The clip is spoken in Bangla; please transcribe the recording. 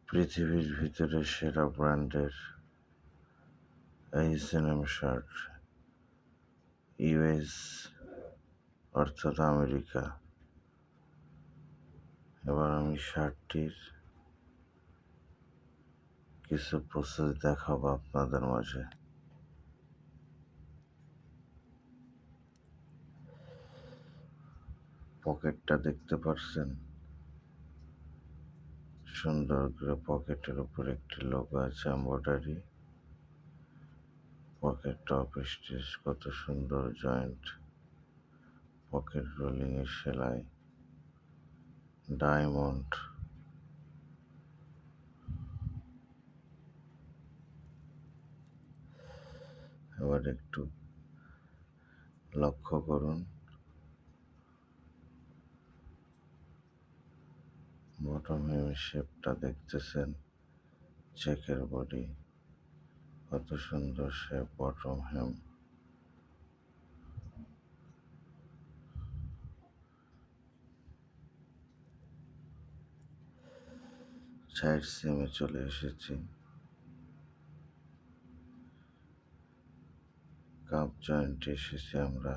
পৃথিবীর ভিতরে সেরা ব্র্যান্ডের H&M শার্ট, ইউএস অর্থাৎ আমেরিকা। এবার আমি শার্টটির কিছু প্রসেস দেখাবো আপনাদের মাঝে। পকেটটা দেখতে পারছেন, সুন্দর করে পকেটের উপর একটি লোগো আছে এমব্রয়ডারি। পকেট টপ স্টিচ কত সুন্দর জয়েন্ট, পকেট রোলিং এর সেলাই, ডায়মন্ড। এবার একটু লক্ষ্য করুন, বটম হেম শেপটা দেখতেছেন, চেকের বডি, কত সুন্দর শেপ বটম হেম। সাইড সিমে চলে এসেছি, কাপ জয়েন্টে এসেছি আমরা।